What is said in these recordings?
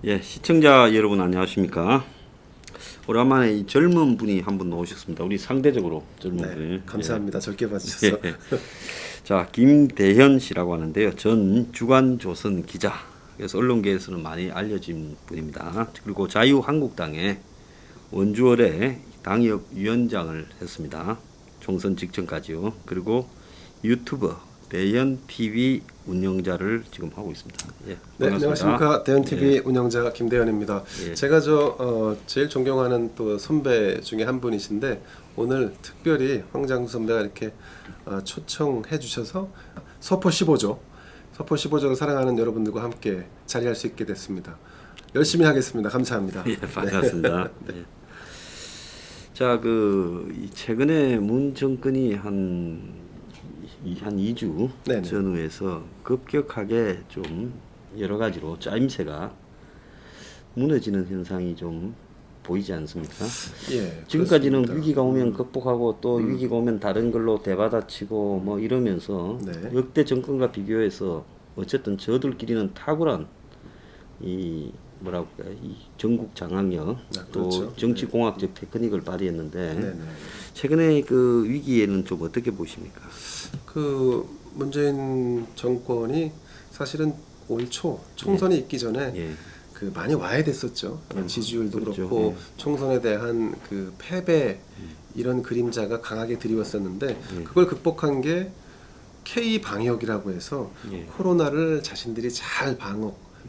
예, 시청자 여러분 안녕하십니까? 오랜만에 이 젊은 분이 한 분 나오셨습니다. 우리 상대적으로 젊은 네, 분이. 감사합니다. 적게 봐주셔서. 예. 자, 김대현 씨라고 하는데요. 전 주간조선 기자. 그래서 언론계에서는 많이 알려진 분입니다. 그리고 자유한국당의 원주월에 당협위원장을 했습니다. 총선 직전까지요. 그리고 유튜버 대현TV 운영자를 지금 하고 있습니다. 예, 네, 반갑습니다. 안녕하십니까. 대현TV 운영자 김대현입니다. 예. 제가 제일 존경하는 또 선배 중에 한 분이신데 오늘 특별히 황장수 선배가 이렇게 초청해 주셔서 서포 15조, 서포 15조를 사랑하는 여러분들과 함께 자리할 수 있게 됐습니다. 열심히 하겠습니다. 감사합니다. 예, 반갑습니다. 예. 자, 최근에 문 정권이 한 2주 네네. 전후에서 급격하게 좀 여러 가지로 짜임새가 무너지는 현상이 좀 보이지 않습니까? 예, 지금까지는 그렇습니다. 위기가 오면 극복하고 또 위기가 오면 다른 걸로 대받아치고 뭐 이러면서 네. 역대 정권과 비교해서 어쨌든 저들끼리는 탁월한 이 뭐라고 할까요? 이 전국 장악력 또 그렇죠. 정치 공학적 테크닉을 발휘했는데 네네. 최근에 그 위기에는 좀 어떻게 보십니까? 문재인 정권이 사실은 올 초 총선이 있기 전에 예. 많이 와야 됐었죠. 지지율도 그렇죠. 그렇고 예. 총선에 대한 패배 이런 그림자가 강하게 드리웠었는데 예. 그걸 극복한 게 K 방역이라고 해서 예. 코로나를 자신들이 잘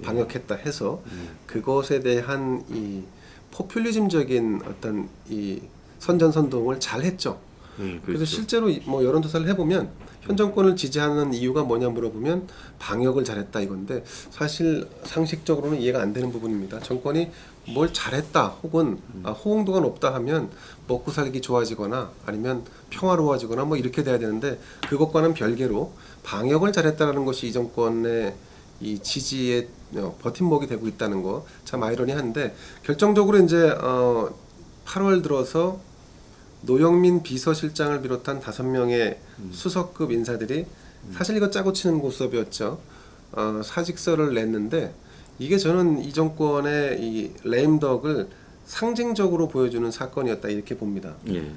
방역했다 해서 그것에 대한 이 포퓰리즘적인 어떤 이 선전선동을 잘 했죠. 그래서 그렇죠. 실제로 뭐 여론조사를 해보면 현 정권을 지지하는 이유가 뭐냐 물어보면 방역을 잘했다 이건데 사실 상식적으로는 이해가 안 되는 부분입니다. 정권이 뭘 잘했다 혹은 호응도가 높다 하면 먹고 살기 좋아지거나 아니면 평화로워지거나 뭐 이렇게 돼야 되는데 그것과는 별개로 방역을 잘했다라는 것이 이 정권의 이 지지의 버팀목이 되고 있다는 거 참 아이러니한데 결정적으로 이제 8월 들어서 노영민 비서실장을 비롯한 5명의 수석급 인사들이 사실 이거 짜고 치는 고수업이었죠. 사직서를 냈는데 이게 저는 이 정권의 이 레임덕을 상징적으로 보여주는 사건이었다 이렇게 봅니다. 예.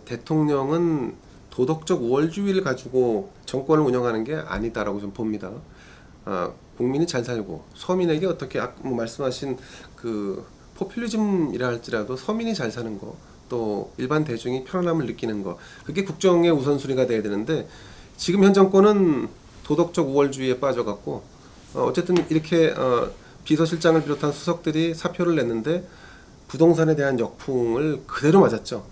대통령은 도덕적 우월주의를 가지고 정권을 운영하는 게 아니다라고 좀 봅니다. 국민이 잘 살고 서민에게 어떻게 뭐 말씀하신 포퓰리즘이라 할지라도 서민이 잘 사는 거 또 일반 대중이 편안함을 느끼는 거 그게 국정의 우선순위가 돼야 되는데 지금 현 정권은 도덕적 우월주의에 빠져갖고 어쨌든 이렇게 비서실장을 비롯한 수석들이 사표를 냈는데 부동산에 대한 역풍을 그대로 맞았죠.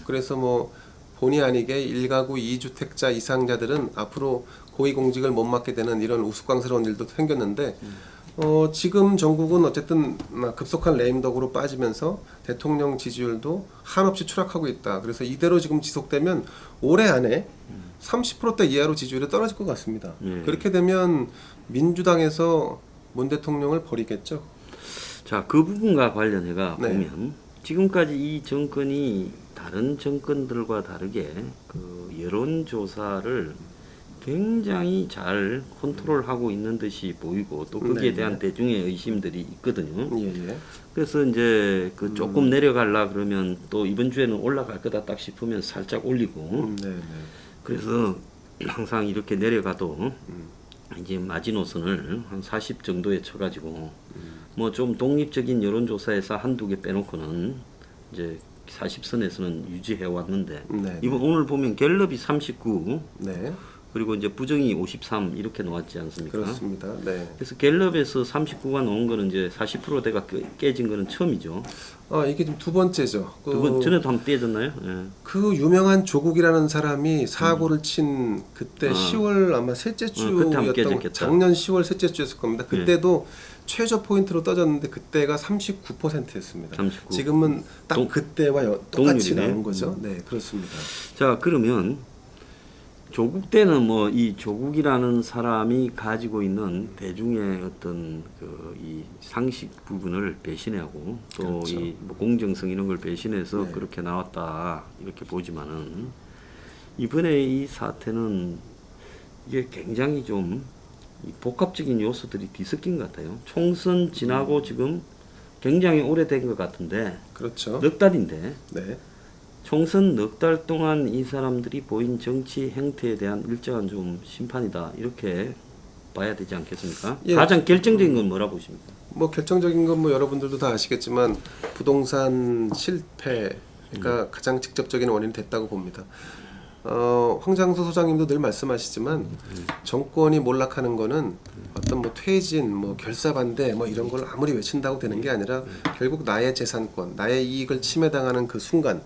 그래서 뭐 본의 아니게 1가구 2주택자 이상자들은 앞으로 고위공직을 못 맡게 되는 이런 우스꽝스러운 일도 생겼는데 지금 전국은 어쨌든 급속한 레임덕으로 빠지면서 대통령 지지율도 한없이 추락하고 있다. 그래서 이대로 지금 지속되면 올해 안에 30%대 이하로 지지율이 떨어질 것 같습니다. 그렇게 되면 민주당에서 문 대통령을 버리겠죠. 자, 그 부분과 관련해가 네. 보면 지금까지 이 정권이 다른 정권들과 다르게 여론조사를 굉장히 잘 컨트롤하고 있는 듯이 보이고 또 거기에 네. 대한 대중의 의심들이 있거든요. 예. 그래서 이제 조금 내려가려 그러면 또 이번 주에는 올라갈 거다 딱 싶으면 살짝 올리고 네. 그래서 항상 이렇게 내려가도 이제 마지노선을 한 40 정도에 쳐가지고 뭐 좀 독립적인 여론조사에서 한두 개 빼놓고는 이제 40선에서는 유지해 왔는데 네. 이번 오늘 보면 갤럽이 39 네. 그리고 이제 부정이 53 이렇게 나왔지 않습니까? 그렇습니다. 네. 그래서 갤럽에서 39가 나온 거는 이제 40%대가 깨진 거는 처음이죠. 이게 좀 두 번째죠. 두 번 전에도 한번 깨졌나요? 예. 그 유명한 조국이라는 사람이 사고를 친 그때 10월 아마 셋째 그때 한번 주였던 깨졌겠다. 작년 10월 셋째 주였을 겁니다. 그때도 최저 포인트로 떠졌는데 그때가 39%였습니다. 39. 지금은 딱 그때와 똑같이 동률이네. 나온 거죠. 네, 그렇습니다. 자, 그러면 조국 때는 뭐 이 조국이라는 사람이 가지고 있는 대중의 어떤 이 상식 부분을 배신하고 또 그렇죠. 이 뭐 공정성 이런 걸 배신해서 네. 그렇게 나왔다 이렇게 보지만은 이번에 이 사태는 이게 굉장히 좀 이 복합적인 요소들이 뒤섞인 것 같아요. 총선 지나고 지금 굉장히 오래된 것 같은데 그렇죠. 넉 달인데 네. 총선 넉 달 동안 이 사람들이 보인 정치 행태에 대한 일정한 좀 심판이다 이렇게 봐야 되지 않겠습니까? 예. 가장 결정적인 건 뭐라 보십니까? 뭐 결정적인 건 뭐 여러분들도 다 아시겠지만 부동산 실패가 가장 직접적인 원인이 됐다고 봅니다. 황장수 소장님도 늘 말씀하시지만 정권이 몰락하는 거는 어떤 뭐 퇴진, 뭐 결사 반대, 뭐 이런 걸 아무리 외친다고 되는 게 아니라 결국 나의 재산권, 나의 이익을 침해당하는 그 순간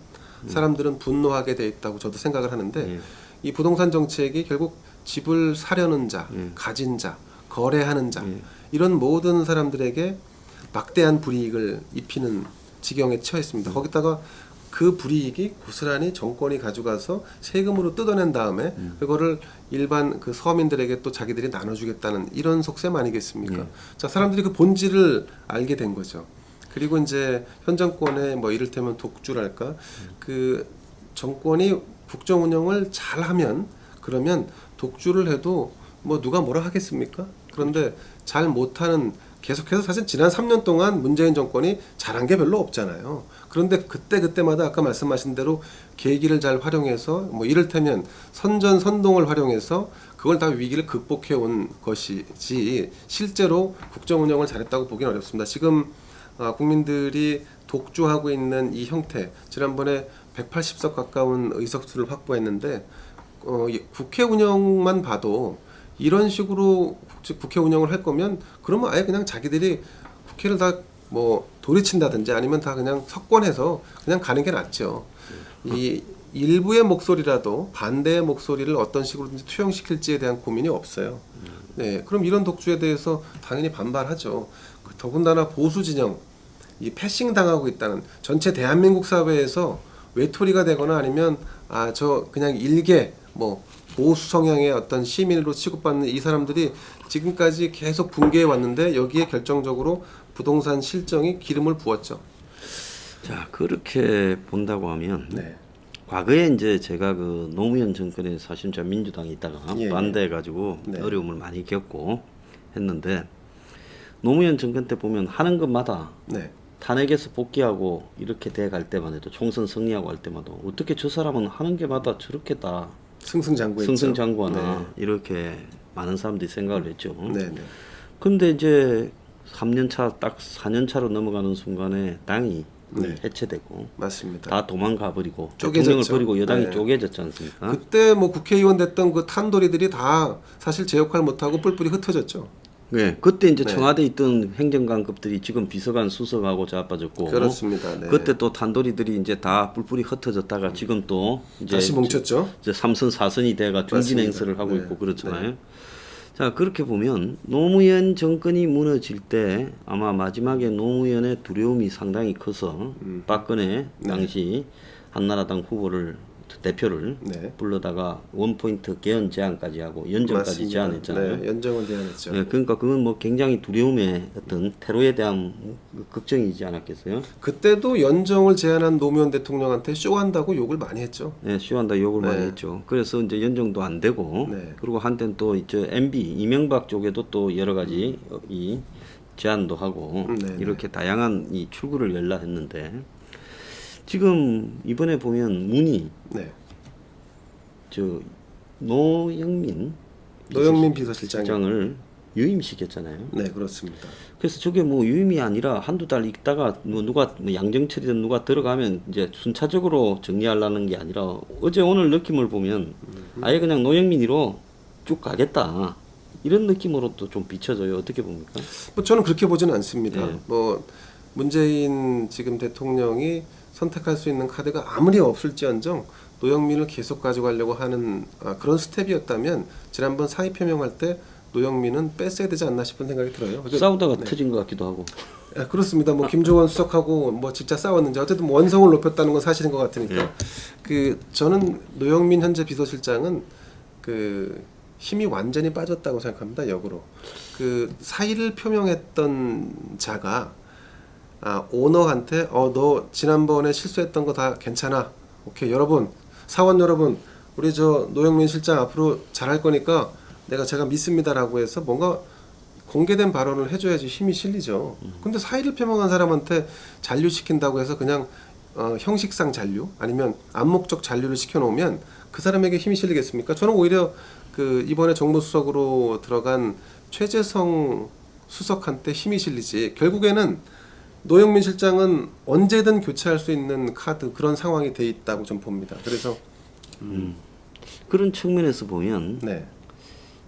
사람들은 분노하게 돼 있다고 저도 생각을 하는데 이 부동산 정책이 결국 집을 사려는 자, 가진 자, 거래하는 자 이런 모든 사람들에게 막대한 불이익을 입히는 지경에 처했습니다. 거기다가 그 불이익이 고스란히 정권이 가져가서 세금으로 뜯어낸 다음에 그거를 일반 그 서민들에게 또 자기들이 나눠주겠다는 이런 속셈 아니겠습니까? 자, 사람들이 그 본질을 알게 된 거죠. 그리고 이제 현 정권의 뭐 이를테면 독주랄까 그 정권이 국정 운영을 잘하면 그러면 독주를 해도 뭐 누가 뭐라 하겠습니까? 그런데 잘 못하는 계속해서 사실 지난 3년 동안 문재인 정권이 잘한 게 별로 없잖아요. 그런데 그때마다 아까 말씀하신 대로 계기를 잘 활용해서 뭐 이를테면 선전선동을 활용해서 그걸 다 위기를 극복해 온 것이지 실제로 국정 운영을 잘했다고 보기는 어렵습니다. 지금 국민들이 독주하고 있는 이 형태 지난번에 180석 가까운 의석수를 확보했는데 국회 운영만 봐도 이런 식으로 국회 운영을 할 거면 그러면 아예 그냥 자기들이 국회를 다 뭐 도리친다든지 아니면 다 그냥 석권해서 그냥 가는 게 낫죠. 이 일부의 목소리라도 반대의 목소리를 어떤 식으로든지 투영시킬지에 대한 고민이 없어요. 네, 그럼 이런 독주에 대해서 당연히 반발하죠. 더군다나 보수 진영 이 패싱 당하고 있다는 전체 대한민국 사회에서 외톨이가 되거나 아니면 저 그냥 일개 뭐 보수 성향의 어떤 시민으로 취급받는 이 사람들이 지금까지 계속 붕괴해 왔는데 여기에 결정적으로 부동산 실정이 기름을 부었죠. 자, 그렇게 본다고 하면 네. 과거에 이제 제가 그 노무현 정권에 사실 제가 민주당에 있다가 예. 반대해가지고 네. 어려움을 많이 겪고 했는데 노무현 정권 때 보면 하는 것마다 네. 탄핵에서 복귀하고 이렇게 돼갈 때만 해도 총선 승리하고 할 때마다 어떻게 저 사람은 하는 게마다 저렇게 다 승승장구했죠. 승승장구하나 네. 이렇게 많은 사람들이 생각을 했죠. 네, 네. 근데 이제 3년 차 딱 4년 차로 넘어가는 순간에 당이 네. 해체되고 맞습니다. 다 도망가 버리고 쪼개졌죠. 대통령을 버리고 여당이 네. 쪼개졌지 않습니까? 그때 뭐 국회의원 됐던 그 탄도리들이 다 사실 제 역할 못하고 뿔뿔이 흩어졌죠. 네, 그때 이제 네. 청와대에 있던 행정관급들이 지금 비서관 수석하고 자빠졌고 그렇습니다. 네. 그때 또 탄도리들이 이제 다 뿔뿔이 흩어졌다가 지금 또 이제 다시 뭉쳤죠. 이제 3선 4선이 돼가 중진 맞습니다. 행세를 하고 네. 있고 그렇잖아요. 자, 그렇게 보면 노무현 정권이 무너질 때 아마 마지막에 노무현의 두려움이 상당히 커서 박근혜 당시 한나라당 후보를 대표를 네. 불러다가 원포인트 개헌 제안까지 하고 연정까지 맞습니다. 제안했잖아요. 네, 연정을 제안했죠. 네, 그러니까 그건 뭐 굉장히 두려움의 어떤 테러에 대한 걱정이지 않았겠어요? 그때도 연정을 제안한 노무현 대통령한테 쇼한다고 욕을 많이 했죠. 네, 쇼한다 욕을 많이 네. 했죠. 그래서 이제 연정도 안 되고 네. 그리고 한때는 또 이제 MB 이명박 쪽에도 또 여러 가지 이 제안도 하고 네, 이렇게 다양한 이 출구를 열라 했는데 지금 이번에 보면 문희 네. 저 노영민 비서실장이. 실장을 유임시켰잖아요. 네, 그렇습니다. 그래서 저게 뭐 유임이 아니라 한두 달 있다가 뭐 누가 뭐 양정철이든 누가 들어가면 이제 순차적으로 정리하려는 게 아니라 어제 오늘 느낌을 보면 아예 그냥 노영민이로 쭉 가겠다 이런 느낌으로 또 좀 비춰져요. 어떻게 봅니까? 뭐 저는 그렇게 보지는 않습니다. 네. 뭐 문재인 지금 대통령이 선택할 수 있는 카드가 아무리 없을지언정 노영민을 계속 가져가려고 하는 그런 스텝이었다면 지난번 사의 표명할 때 노영민은 뺐어야 되지 않나 싶은 생각이 들어요. 싸우다가 터진 것 같기도 하고. 그렇습니다. 뭐 김종원 수석하고 뭐 진짜 싸웠는지 어쨌든 뭐 원성을 높였다는 건 사실인 것 같으니까 저는 노영민 현재 비서실장은 그 힘이 완전히 빠졌다고 생각합니다. 역으로 그 사의를 표명했던 자가 오너한테 너 지난번에 실수했던 거 다 괜찮아. 오케이 여러분 사원 여러분 우리 저 노영민 실장 앞으로 잘할 거니까 제가 믿습니다라고 해서 뭔가 공개된 발언을 해줘야지 힘이 실리죠. 근데 사의를 표명한 사람한테 잔류시킨다고 해서 그냥 형식상 잔류 아니면 암묵적 잔류를 시켜놓으면 그 사람에게 힘이 실리겠습니까? 저는 오히려 그 이번에 정무수석으로 들어간 최재성 수석한테 힘이 실리지. 결국에는 노영민 실장은 언제든 교체할 수 있는 카드 그런 상황이 돼 있다고 좀 봅니다. 그래서 그런 측면에서 보면 네.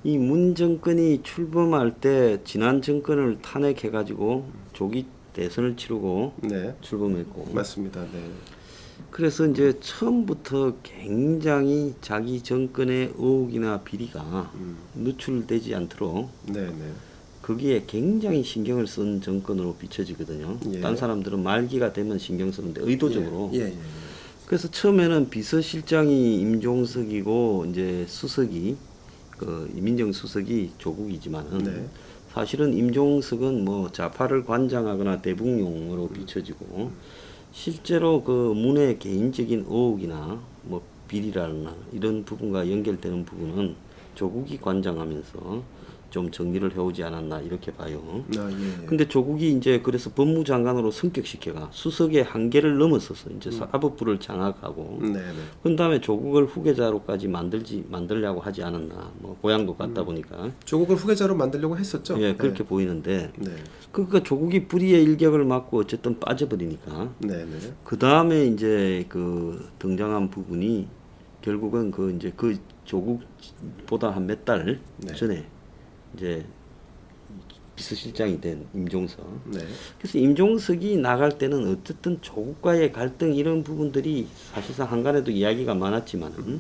이 문 정권이 출범할 때 지난 정권을 탄핵해가지고 조기 대선을 치르고 네. 출범했고 맞습니다. 네. 그래서 이제 처음부터 굉장히 자기 정권의 의혹이나 비리가 노출되지 않도록 네, 네. 거기에 굉장히 신경을 쓴 정권으로 비춰지거든요. 예. 딴 사람들은 말기가 되면 신경 쓰는데 의도적으로. 예, 예, 예. 그래서 처음에는 비서실장이 임종석이고 이제 수석이 그 민정수석이 조국이지만은 네. 사실은 임종석은 뭐 좌파를 관장하거나 대북용으로 비춰지고 실제로 그 문의 개인적인 의혹이나 뭐 비리라나 이런 부분과 연결되는 부분은 조국이 관장하면서 좀 정리를 해오지 않았나 이렇게 봐요. 아, 예, 예. 근데 조국이 이제 그래서 법무장관으로 승격시켜가 수석의 한계를 넘어서서 이제 사법부를 장악하고 네, 네. 그 다음에 조국을 후계자로까지 만들려고 하지 않았나. 뭐 고향도 갔다 보니까 조국을 후계자로 만들려고 했었죠. 예 그렇게 보이는데 네. 그러니까 조국이 불의의 일격을 맞고 어쨌든 빠져버리니까 네, 네. 그 다음에 이제 그 등장한 부분이 결국은 그 이제 그 조국보다 한 몇 달 네. 전에 이제 비서실장이 된 임종석. 네. 그래서 임종석이 나갈 때는 어쨌든 조국과의 갈등 이런 부분들이 사실상 한간에도 이야기가 많았지만은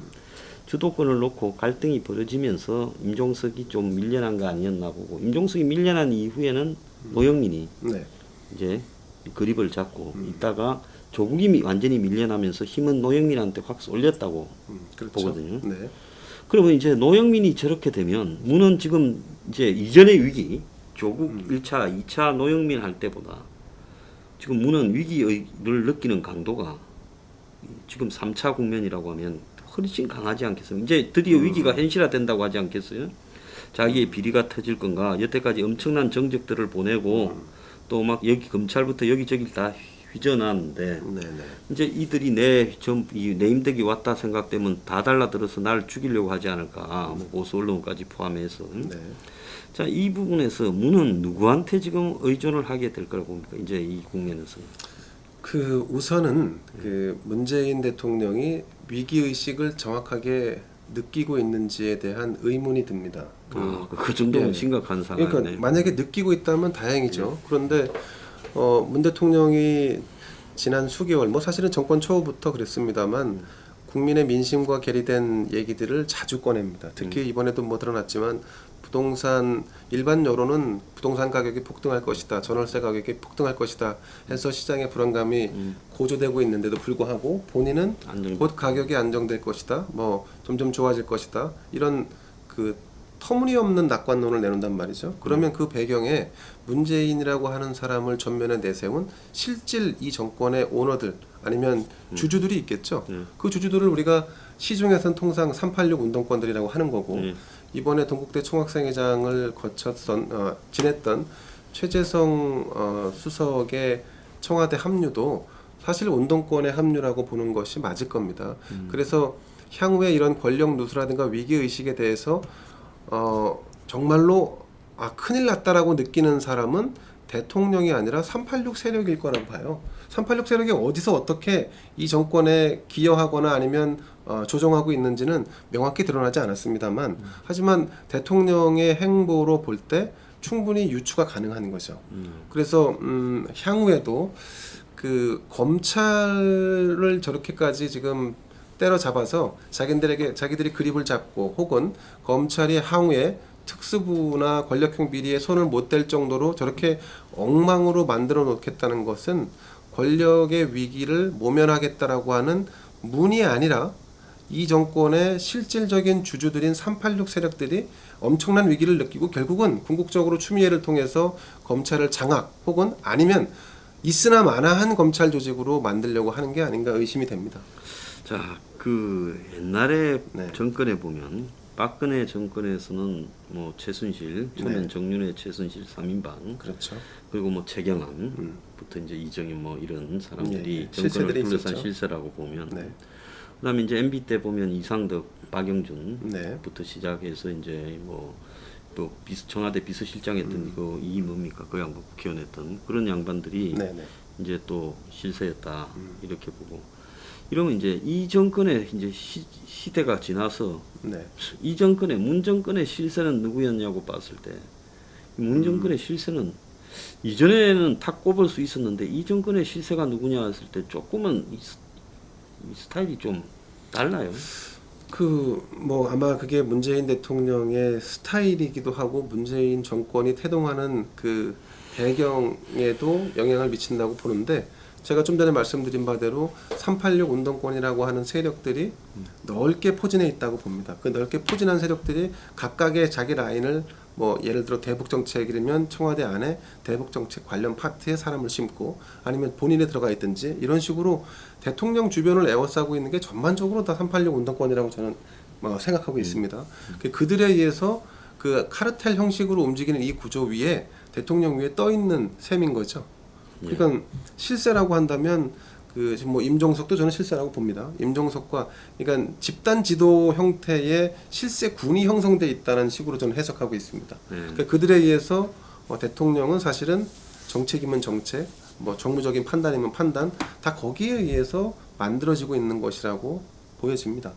주도권을 놓고 갈등이 벌어지면서 임종석이 좀 밀려난 거 아니었나 보고 임종석이 밀려난 이후에는 노영민이 네. 이제 그립을 잡고 있다가 조국이 완전히 밀려나면서 힘은 노영민한테 확 쏠렸다고 그렇죠. 보거든요. 네. 그러면 이제 노영민이 저렇게 되면 문은 지금 이제 이전의 위기 조국 1차, 2차 노영민 할 때보다 지금 문은 위기를 느끼는 강도가 지금 3차 국면이라고 하면 훨씬 강하지 않겠어요? 이제 드디어 위기가 현실화된다고 하지 않겠어요? 자기의 비리가 터질 건가? 여태까지 엄청난 정적들을 보내고 또 막 여기 검찰부터 여기저기 다 휘저놨는데 네, 네. 이제 이들이 내 임대기 왔다 생각되면 다 달라들어서 날 죽이려고 하지 않을까? 뭐 보수 언론까지 포함해서. 네. 자, 이 부분에서 문은 누구한테 지금 의존을 하게 될 거라고 봅니까? 이제 이 국면에서. 그 우선은 그 문재인 대통령이 위기 의식을 정확하게 느끼고 있는지에 대한 의문이 듭니다. 그 정도면 예. 심각한 상황이네. 그러니까 만약에 느끼고 있다면 다행이죠. 그런데 문 대통령이 지난 수개월, 뭐 사실은 정권 초부터 그랬습니다만 국민의 민심과 괴리된 얘기들을 자주 꺼냅니다. 특히 이번에도 뭐 드러났지만 부동산 일반 여론은 부동산 가격이 폭등할 것이다, 전월세 가격이 폭등할 것이다 해서 시장의 불안감이 고조되고 있는데도 불구하고 본인은 곧 가격이 안정될 것이다, 뭐 점점 좋아질 것이다 이런 그 터무니없는 낙관론을 내놓는단 말이죠. 그러면 그 배경에 문재인이라고 하는 사람을 전면에 내세운 실질 이 정권의 오너들 아니면 주주들이 있겠죠. 그 주주들을 우리가 시중에서는 통상 386 운동권들이라고 하는 거고 이번에 동국대 총학생회장을 지냈던 최재성 수석의 청와대 합류도 사실 운동권의 합류라고 보는 것이 맞을 겁니다. 그래서 향후에 이런 권력 누수라든가 위기 의식에 대해서 정말로 큰일 났다라고 느끼는 사람은 대통령이 아니라 386 세력일 거라고 봐요. 386 세력이 어디서 어떻게 이 정권에 기여하거나 아니면 조정하고 있는지는 명확히 드러나지 않았습니다만 하지만 대통령의 행보로 볼 때 충분히 유추가 가능한 거죠. 그래서 향후에도 그 검찰을 저렇게까지 지금 때려잡아서 자기들이 그립을 잡고 혹은 검찰이 향후에 특수부나 권력형 비리에 손을 못 댈 정도로 저렇게 엉망으로 만들어 놓겠다는 것은 권력의 위기를 모면하겠다라고 하는 문이 아니라 이 정권의 실질적인 주주들인 386 세력들이 엄청난 위기를 느끼고 결국은 궁극적으로 추미애를 통해서 검찰을 장악 혹은 아니면 있으나 마나한 검찰 조직으로 만들려고 하는 게 아닌가 의심이 됩니다. 자, 그 옛날에 네. 정권에 보면 박근혜 정권에서는 뭐 최순실, 처음엔 네. 정윤회, 최순실 3인방, 그렇죠. 그리고 뭐 최경환부터 이제 이정현 뭐 이런 사람들이 예, 예. 정권을 실세들이 둘러싼 있었죠. 실세라고 보면, 네. 그다음에 이제 MB 때 보면 이상덕, 박영준부터 네. 시작해서 이제 또 청와대 비서실장했던 이 뭡니까 그 양반 국회의원했던 그런 양반들이 네, 네. 이제 또 실세였다 이렇게 보고, 이러면 이제 이 정권의 이제 시대가 지나서 네. 이 정권의 문 정권의 실세는 누구였냐고 봤을 때, 문 정권의 실세는 이전에는 탁 꼽을 수 있었는데 이 정권의 실세가 누구냐 했을 때 조금은 이 스타일이 좀 달라요. 뭐 아마 그게 문재인 대통령의 스타일이기도 하고 문재인 정권이 태동하는 그 배경에도 영향을 미친다고 보는데, 제가 좀 전에 말씀드린 바대로 386 운동권이라고 하는 세력들이 넓게 포진해 있다고 봅니다. 그 넓게 포진한 세력들이 각각의 자기 라인을 뭐 예를 들어 대북 정책이라면 청와대 안에 대북 정책 관련 파트에 사람을 심고, 아니면 본인이 들어가 있든지 이런 식으로 대통령 주변을 에워싸고 있는 게 전반적으로 다 386 운동권이라고 저는 생각하고 있습니다. 그들에 의해서 그 카르텔 형식으로 움직이는 이 구조 위에 대통령 위에 떠 있는 셈인 거죠. 그러니까 실세라고 한다면 지금 뭐 임종석도 저는 실세라고 봅니다. 임종석과 그러니까 집단 지도 형태의 실세군이 형성돼 있다는 식으로 저는 해석하고 있습니다. 그러니까 그들에 의해서 대통령은 사실은 정책이면 정책, 뭐 정무적인 판단이면 판단, 다 거기에 의해서 만들어지고 있는 것이라고 보여집니다.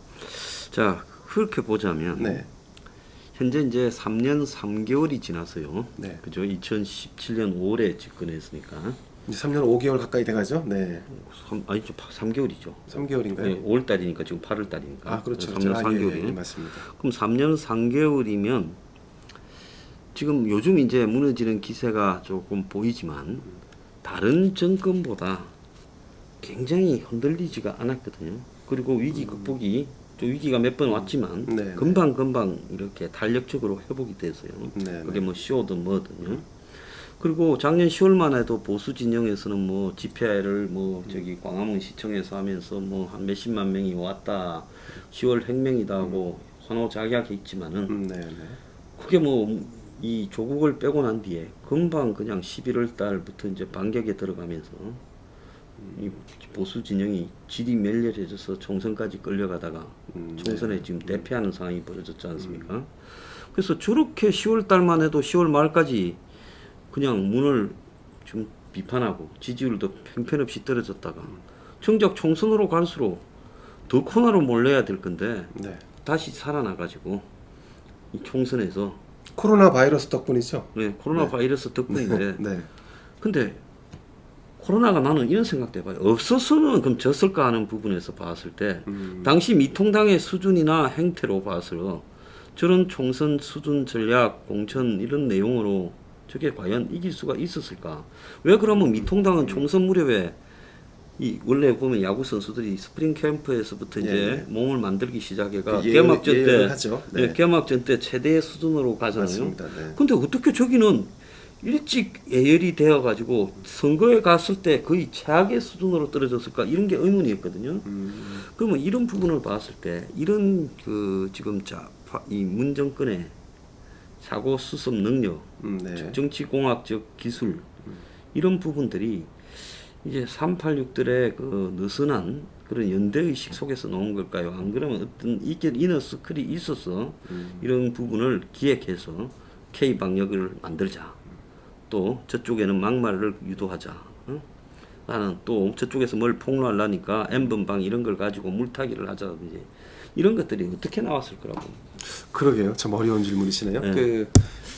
자, 그렇게 보자면 네. 현재 이제 3년 3개월이 지났어요. 네. 그죠? 2017년 5월에 집권했으니까. 이제 3년 5개월 가까이 돼가죠. 네. 3개월이죠. 3개월인가요? 네, 5월 달이니까 지금 8월 달이니까. 아, 그렇죠. 3년 아, 3개월이. 예, 맞습니다. 그럼 3년 3개월이면 지금 요즘 이제 무너지는 기세가 조금 보이지만 다른 정권보다 굉장히 흔들리지가 않았거든요. 그리고 위기 극복이 좀 위기가 몇 번 왔지만 네, 금방 이렇게 탄력적으로 회복이 됐어요. 네, 그게 뭐 쇼든 뭐든요. 그리고 작년 10월만 해도 보수 진영에서는 뭐 집회를 뭐 저기 광화문 시청에서 하면서 뭐 한 몇십만 명이 왔다, 10월 혁명이다 하고 환호작약했지만은 네, 네. 그게 뭐 이 조국을 빼고 난 뒤에 금방 그냥 11월 달부터 이제 반격에 들어가면서 이 보수 진영이 질이 멸렬해져서 총선까지 끌려가다가 총선에 지금 대패하는 상황이 벌어졌지 않습니까? 그래서 저렇게 10월 달만 해도 10월 말까지 그냥 문을 좀 비판하고 지지율도 형편없이 떨어졌다가 정작 총선으로 갈수록 더 코너로 몰려야 될 건데 네. 다시 살아나가지고 이 총선에서 코로나 바이러스 덕분이죠. 네, 코로나 바이러스 덕분인데 네. 근데 코로나가 나는 이런 생각도 해봐요. 없었으면 그럼 졌을까 하는 부분에서 봤을 때 당시 미통당의 수준이나 행태로 봐서 저런 총선 수준 전략 공천 이런 내용으로 저게 과연 이길 수가 있었을까? 왜 그러면 미통당은 총선 무렵에 이 원래 보면 야구 선수들이 스프링 캠프에서부터 이제 몸을 만들기 시작해가 개막전 때 하죠. 네. 개막전 때 최대 수준으로 가잖아요. 맞습니다. 네. 근데 어떻게 저기는 일찍 예열이 되어 가지고 선거에 갔을 때 거의 최악의 수준으로 떨어졌을까 이런 게 의문이었거든요. 그러면 이런 부분을 봤을 때 이런 그 지금 이 문 정권의 사고 수습 능력, 네. 정치공학적 기술 이런 부분들이 이제 386들의 그 느슨한 그런 연대의식 속에서 나온 걸까요? 안 그러면 어떤 이너 스클이 있어서 이런 부분을 기획해서 K방역을 만들자. 또 저쪽에는 막말을 유도하자. 나는 또 저쪽에서 뭘 폭로하려니까 N번방 이런 걸 가지고 물타기를 하자든지 이런 것들이 어떻게 나왔을 거라고. 그러게요. 참 어려운 질문이시네요. 네.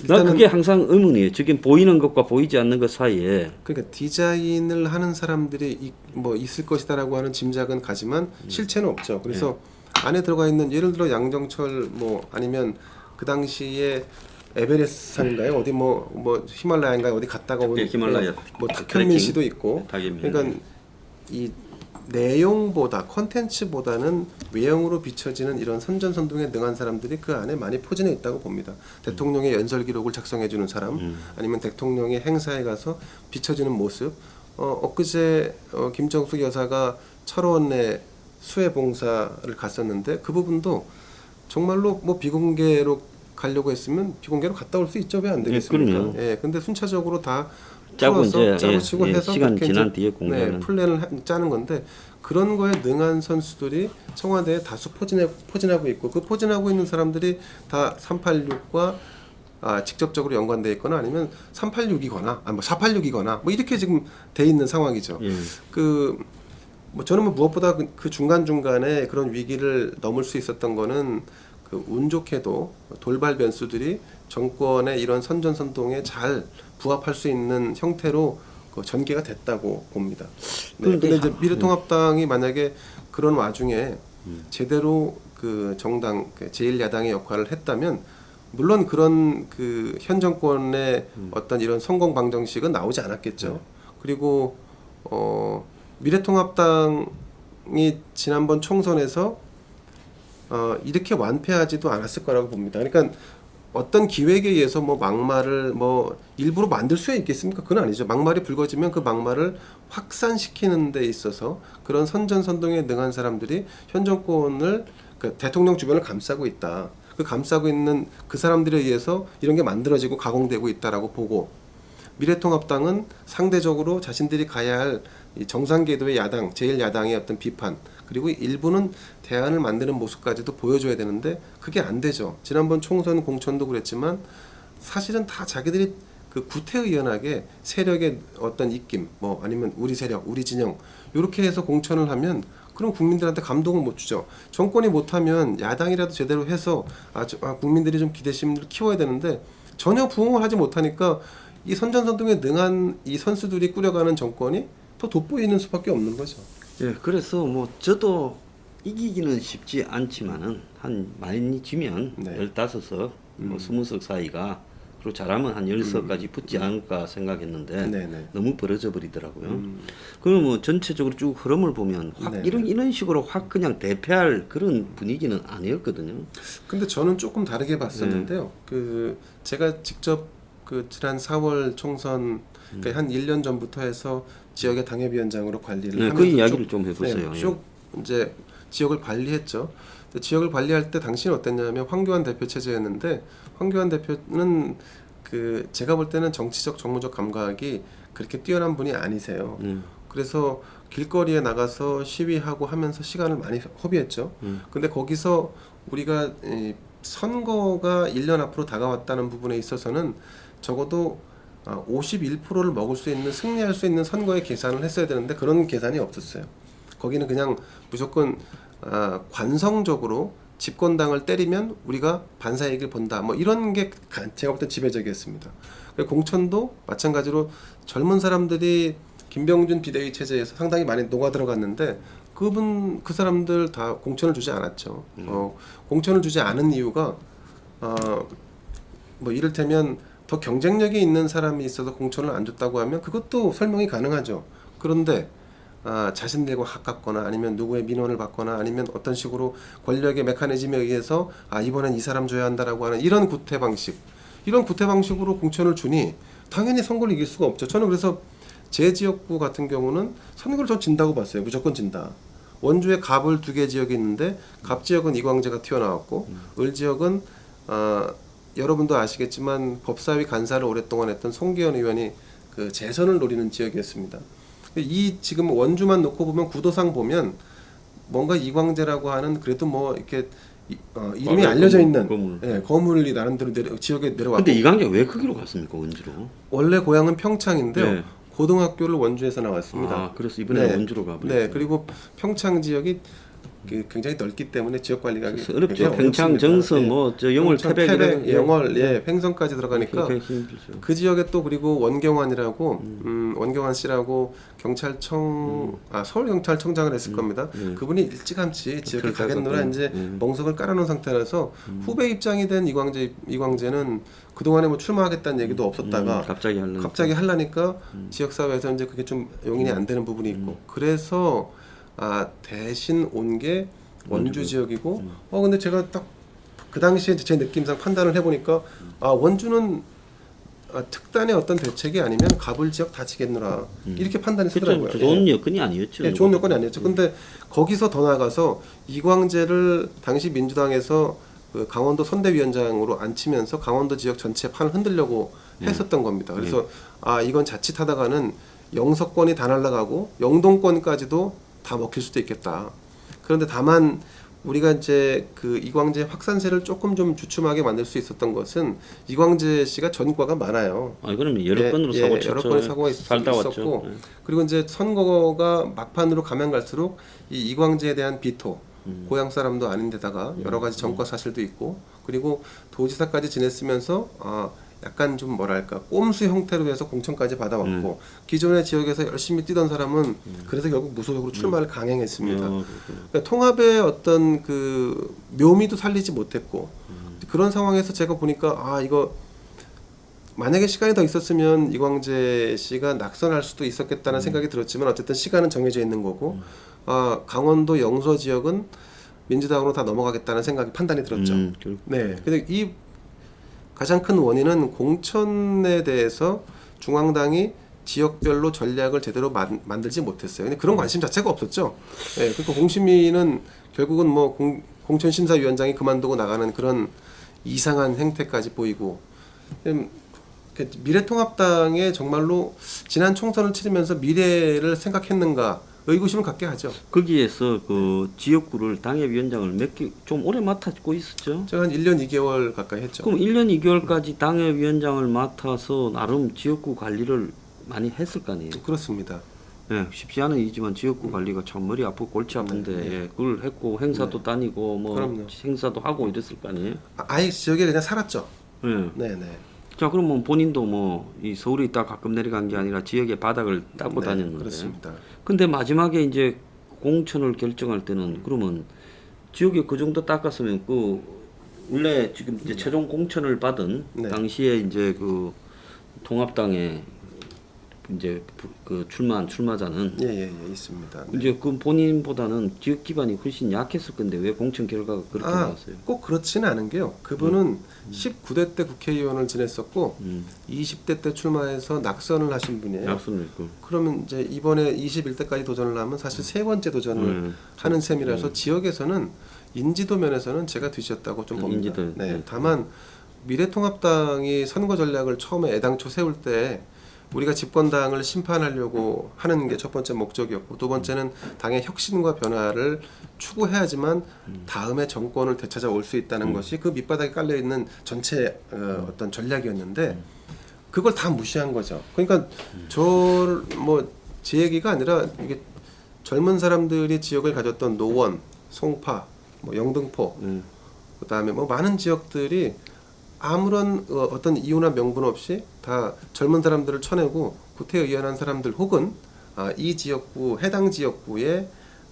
난 그게 항상 의문이에요. 지금 보이는 것과 보이지 않는 것 사이에. 그러니까 디자인을 하는 사람들이 뭐 있을 것이다라고 하는 짐작은 가지만 실체는 없죠. 그래서 안에 들어가 있는 예를 들어 양정철 뭐 아니면 그 당시에 에베레스트산인가요? 어디 뭐 히말라야인가요? 어디 갔다가 온 히말라야. 뭐 탁현민 씨도 있고. 탁현민. 그러니까 이 내용보다 컨텐츠보다는 외형으로 비춰지는 이런 선전선동에 능한 사람들이 그 안에 많이 포진해 있다고 봅니다. 대통령의 연설 기록을 작성해 주는 사람, 아니면 대통령의 행사에 가서 비춰지는 모습. 엊그제 김정숙 여사가 철원에 수해 봉사를 갔었는데 그 부분도 정말로 뭐 비공개로 가려고 했으면 비공개로 갔다 올 수 있죠. 왜 안 되겠습니까? 그럼요. 예, 근데 순차적으로 다 짜고 풀어서 이제 짜고 치고 해서 시간 그렇게 지난 이제 뒤에 공개는 플랜을 짜는 건데 그런 거에 능한 선수들이 청와대에 다수 포진하고 있고 그 포진하고 있는 사람들이 다 386과 직접적으로 연관돼 있거나 아니면 386이거나 뭐 486이거나 뭐 이렇게 지금 돼 있는 상황이죠. 예. 뭐 저는 뭐 무엇보다 그 중간 중간에 그런 위기를 넘을 수 있었던 거는 그 운 좋게도 돌발 변수들이 정권의 이런 선전선동에 잘 부합할 수 있는 형태로 그 전개가 됐다고 봅니다. 네. 근데 이제 미래통합당이 만약에 그런 와중에 제대로 그 정당 제1야당의 역할을 했다면 물론 그런 그 현 정권의 어떤 이런 성공 방정식은 나오지 않았겠죠. 그리고 미래통합당이 지난번 총선에서 이렇게 완패하지도 않았을 거라고 봅니다. 그러니까 어떤 기획에 의해서 뭐 막말을 뭐 일부러 만들 수 있겠습니까? 그건 아니죠. 막말이 불거지면 그 막말을 확산시키는 데 있어서 그런 선전선동에 능한 사람들이 현 정권을 그 대통령 주변을 감싸고 있다. 그 감싸고 있는 그 사람들에 의해서 이런 게 만들어지고 가공되고 있다라고 보고 미래통합당은 상대적으로 자신들이 가야 할 이 정상 궤도의 야당, 제1야당의 어떤 비판 그리고 일부는 대안을 만드는 모습까지도 보여줘야 되는데 그게 안 되죠. 지난번 총선 공천도 그랬지만 사실은 다 자기들이 그 구태의연하게 세력의 어떤 입김, 뭐 아니면 우리 세력, 우리 진영 이렇게 해서 공천을 하면 그럼 국민들한테 감동을 못 주죠. 정권이 못하면 야당이라도 제대로 해서 국민들이 좀 기대심을 키워야 되는데 전혀 부응을 하지 못하니까 이 선전선동에 능한 이 선수들이 꾸려가는 정권이 더 돋보이는 수밖에 없는 거죠. 예, 그래서 뭐 저도 이기기는 쉽지 않지만은 한 많이 지면 네. 15석, 뭐 20석 사이가 그리고 잘하면 한 10석까지 붙지 않을까 생각했는데 네네. 너무 벌어져 버리더라고요. 그럼 뭐 전체적으로 쭉 흐름을 보면 확 네네. 이런 식으로 확 그냥 대패할 그런 분위기는 아니었거든요. 근데 저는 조금 다르게 봤었는데요. 그 제가 직접 그 지난 4월 총선 그러니까 한 1년 전부터 해서 지역의 당협위원장으로 관리를 하면서 그 이야기를 좀 해보세요. 쭉 이제 지역을 관리했죠. 근데 지역을 관리할 때 당시는 어땠냐면 황교안 대표 체제였는데 황교안 대표는 그 제가 볼 때는 정치적 정무적 감각이 그렇게 뛰어난 분이 아니세요. 그래서 길거리에 나가서 시위하고 하면서 시간을 많이 허비했죠. 근데 거기서 우리가 이 선거가 1년 앞으로 다가왔다는 부분에 있어서는 적어도 51%를 먹을 수 있는 승리할 수 있는 선거의 계산을 했어야 되는데 그런 계산이 없었어요. 거기는 그냥 무조건 관성적으로 집권당을 때리면 우리가 반사이익을 본다. 뭐 이런 게 제가 볼 때 지배적이었습니다. 공천도 마찬가지로 젊은 사람들이 김병준 비대위 체제에서 상당히 많이 녹아 들어갔는데 그 사람들 다 공천을 주지 않았죠. 공천을 주지 않은 이유가 뭐 이를테면 더 경쟁력이 있는 사람이 있어서 공천을 안 줬다고 하면 그것도 설명이 가능하죠. 그런데 자신들과 가깝거나 아니면 누구의 민원을 받거나 아니면 어떤 식으로 권력의 메커니즘에 의해서 이번엔 이 사람 줘야 한다라고 하는 이런 구태 방식으로 공천을 주니 당연히 선거를 이길 수가 없죠. 저는 그래서 제 지역구 같은 경우는 선거를 전 진다고 봤어요. 무조건 진다. 원주에 갑을 2개 지역이 있는데 갑 지역은 이광재가 튀어나왔고 을 지역은 여러분도 아시겠지만 법사위 간사를 오랫동안 했던 송기현 의원이 그 재선을 노리는 지역이었습니다. 이 지금 원주만 놓고 보면 구도상 보면 뭔가 이광재라고 하는 그래도 뭐 이렇게 이름이 알려져 있는 거물이 나름대로 지역에 내려왔고. 근데 이광재 왜 거기로 갔습니까, 원주로? 원래 고향은 평창인데요. 네. 고등학교를 원주에서 나왔습니다. 그래서 이번에 원주로 가버렸어요. 네, 그리고 평창 지역이 굉장히 넓기 때문에 지역 관리가 어렵죠. 평창, 정선, 뭐저 영월, 태백, 영월, 횡성까지 들어가니까 그 지역에 또 그리고 원경환이라고 원경환 씨라고 경찰청 서울 경찰청장을 했을 겁니다. 그분이 일찌감치 지역에 가겠노라 이제 멍석을 깔아놓은 상태라서 후배 입장이 된 이광재는 그 동안에 뭐 출마하겠다는 얘기도 없었다가 갑자기 하려니까 지역 사회에서 이제 그게 좀 용인이 안 되는 부분이 있고 그래서. 대신 온 게 원주 지역이고 근데 제가 딱 그 당시에 제 느낌상 판단을 해보니까 원주는 특단의 어떤 대책이 아니면 갑을 지역 다 지겠노라 이렇게 판단이 서더라고요. 좋은 여건이 아니었죠. 예, 좋은 여건이 아니었죠. 근데 거기서 더 나가서 이광재를 당시 민주당에서 그 강원도 선대위원장으로 앉히면서 강원도 지역 전체 판을 흔들려고 했었던 겁니다. 그래서 이건 자칫하다가는 영서권이 다 날아가고 영동권까지도 다 먹힐 수도 있겠다. 그런데 다만 우리가 이제 그 이광재 확산세를 조금 좀 주춤하게 만들 수 있었던 것은 이광재 씨가 전과가 많아요. 그럼 여러 건으로 사고 쳤죠. 여러 건의 사고가 살다 있었고, 왔죠. 그리고 이제 선거가 막판으로 가면 갈수록 이 이광재에 대한 비토, 고향 사람도 아닌데다가 여러 가지 전과 사실도 있고, 그리고 도지사까지 지냈으면서 약간 좀 뭐랄까 꼼수 형태로 해서 공천까지 받아왔고 기존의 지역에서 열심히 뛰던 사람은 그래서 결국 무소속으로 출마를 강행했습니다. 그러니까 통합의 어떤 그 묘미도 살리지 못했고 그런 상황에서 제가 보니까 이거 만약에 시간이 더 있었으면 이광재 씨가 낙선할 수도 있었겠다는 생각이 들었지만 어쨌든 시간은 정해져 있는 거고 강원도 영서 지역은 민주당으로 다 넘어가겠다는 생각이 판단이 들었죠. 네. 근데 이 가장 큰 원인은 공천에 대해서 중앙당이 지역별로 전략을 제대로 만들지 못했어요. 근데 그런 관심 자체가 없었죠. 네, 그러니까 공심위는 결국은 뭐 공천심사위원장이 그만두고 나가는 그런 이상한 행태까지 보이고 미래통합당에 정말로 지난 총선을 치르면서 미래를 생각했는가 의구심을 갖게 하죠. 거기에서 그 지역구를 당협위원장을 몇 개 좀 오래 맡았고 있었죠. 제가 한 1년 2개월 가까이 했죠. 그럼 1년 2개월까지 당협위원장을 맡아서 나름 지역구 관리를 많이 했을 거 아니에요. 그렇습니다. 네, 쉽지 않은 일이지만 지역구 관리가 참 머리 아프고 골치 아픈데 예, 그걸 했고 행사도 다니고 뭐 그럼요. 행사도 하고 이랬을 거 아니에요. 아예 지역에 그냥 살았죠. 네. 네네. 자 그러면 본인도 뭐 이 서울에 있다 가끔 내려간 게 아니라 지역의 바닥을 닦고 다녔는데. 그렇습니다. 근데 마지막에 이제 공천을 결정할 때는 그러면 지역에 그 정도 닦았으면 그 원래 지금 이제 최종 공천을 받은 당시에 이제 그 통합당에 이제 그 출마자는 예, 있습니다. 네. 이제 그 본인보다는 지역 기반이 훨씬 약했을 건데 왜 공천 결과가 그렇게 나왔어요? 꼭 그렇지는 않은 게요. 그분은 19대 때 국회의원을 지냈었고 20대 때 출마해서 낙선을 하신 분이에요. 낙선을 했고. 그러면 이제 이번에 21대까지 도전을 하면 사실 세 번째 도전을 하는 셈이라서 지역에서는 인지도 면에서는 제가 뒤졌다고 좀 봅니다. 네. 다만 미래통합당이 선거 전략을 처음에 애당초 세울 때 우리가 집권당을 심판하려고 하는 게 첫 번째 목적이었고 두 번째는 당의 혁신과 변화를 추구해야지만 다음에 정권을 되찾아올 수 있다는 것이 그 밑바닥에 깔려있는 전체 어떤 전략이었는데 그걸 다 무시한 거죠. 그러니까 제 얘기가 아니라 이게 젊은 사람들이 지역을 가졌던 노원, 송파, 뭐 영등포 그다음에 뭐 많은 지역들이 아무런 어떤 이유나 명분 없이 다 젊은 사람들을 쳐내고 구태의연한 사람들 혹은 이 지역구 해당 지역구에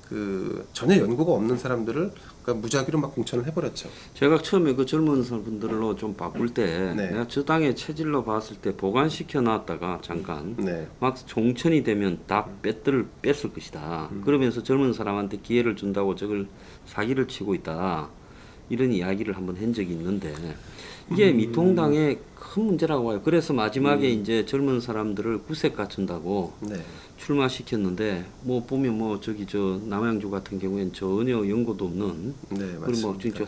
그 전혀 연고가 없는 사람들을 그러니까 무작위로 막 공천을 해버렸죠. 제가 처음에 그 젊은 분들로 좀 바꿀 때 내가 저 당의 체질로 봤을 때 보관시켜 놨다가 잠깐 막 종천이 되면 다 뺐을 것이다. 그러면서 젊은 사람한테 기회를 준다고 저걸 사기를 치고 있다. 이런 이야기를 한번 한 적이 있는데 이게 미통당의 큰 문제라고 봐요. 그래서 마지막에 이제 젊은 사람들을 구색 갖춘다고 출마시켰는데 뭐 보면 뭐 저기 저 남양주 같은 경우에는 전혀 연고도 없는 그리고 뭐 진짜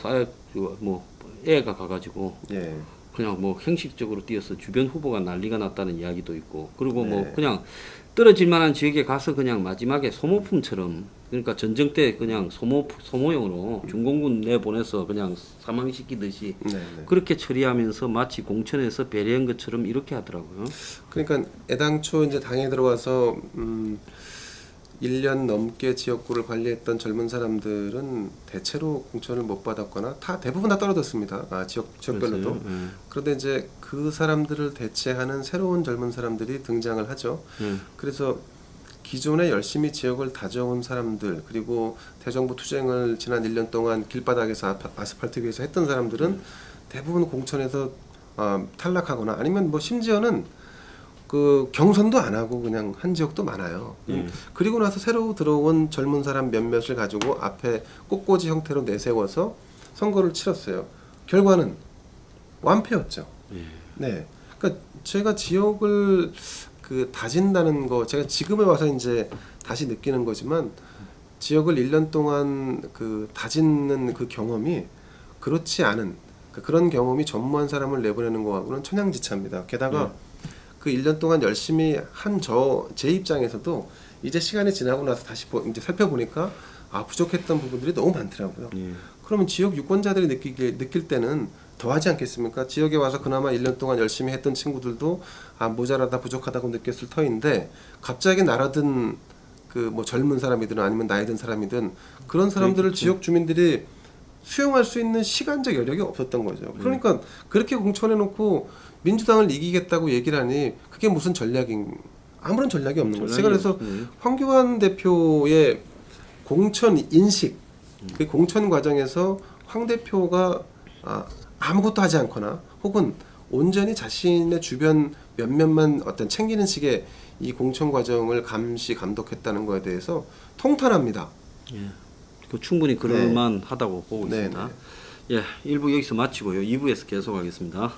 뭐 애가 가가지고 그냥 뭐 형식적으로 뛰어서 주변 후보가 난리가 났다는 이야기도 있고 그리고 뭐 그냥 떨어질 만한 지역에 가서 그냥 마지막에 소모품처럼 그러니까 전쟁 때 그냥 소모용으로 중공군 내보내서 그냥 사망시키듯이 그렇게 처리하면서 마치 공천에서 배려한 것처럼 이렇게 하더라고요. 그러니까 애당초 이제 당에 들어와서 1년 넘게 지역구를 관리했던 젊은 사람들은 대체로 공천을 못 받았거나 대부분 다 떨어졌습니다. 지역별로도. 그런데 이제 그 사람들을 대체하는 새로운 젊은 사람들이 등장을 하죠. 그래서 기존에 열심히 지역을 다져온 사람들 그리고 대정부 투쟁을 지난 1년 동안 길바닥에서 아스팔트 위에서 했던 사람들은 대부분 공천에서 탈락하거나 아니면 뭐 심지어는 그 경선도 안 하고 그냥 한 지역도 많아요. 그리고 나서 새로 들어온 젊은 사람 몇몇을 가지고 앞에 꽃꽂이 형태로 내세워서 선거를 치렀어요. 결과는 완패였죠. 네. 그러니까 제가 지역을 그 다진다는 거 제가 지금에 와서 이제 다시 느끼는 거지만 지역을 1년 동안 그 다짓는 그 경험이 그렇지 않은 그런 경험이 전무한 사람을 내보내는 거하고는 천양지차입니다. 게다가 그 1년 동안 열심히 한 제 입장에서도 이제 시간이 지나고 나서 다시 이제 살펴보니까 부족했던 부분들이 너무 많더라고요. 그러면 지역 유권자들이 느낄 때는 더하지 않겠습니까? 지역에 와서 그나마 1년 동안 열심히 했던 친구들도 모자라다 부족하다고 느꼈을 터인데 갑자기 날아든 그 뭐 젊은 사람이든 아니면 나이 든 사람이든 그런 사람들을 지역 주민들이 수용할 수 있는 시간적 여력이 없었던 거죠. 그러니까 그렇게 공천해놓고 민주당을 이기겠다고 얘기를 하니 그게 무슨 아무런 전략이 없는 거죠. 제가 그래서 황교안 대표의 공천 인식, 그 공천 과정에서 황 대표가 아무것도 하지 않거나 혹은 온전히 자신의 주변 몇몇만 어떤 챙기는 식의 이 공천 과정을 감독했다는 거에 대해서 통탄합니다. 충분히 그럴만하다고 보고 있습니다. 네. 예, 1부 여기서 마치고요. 2부에서 계속하겠습니다.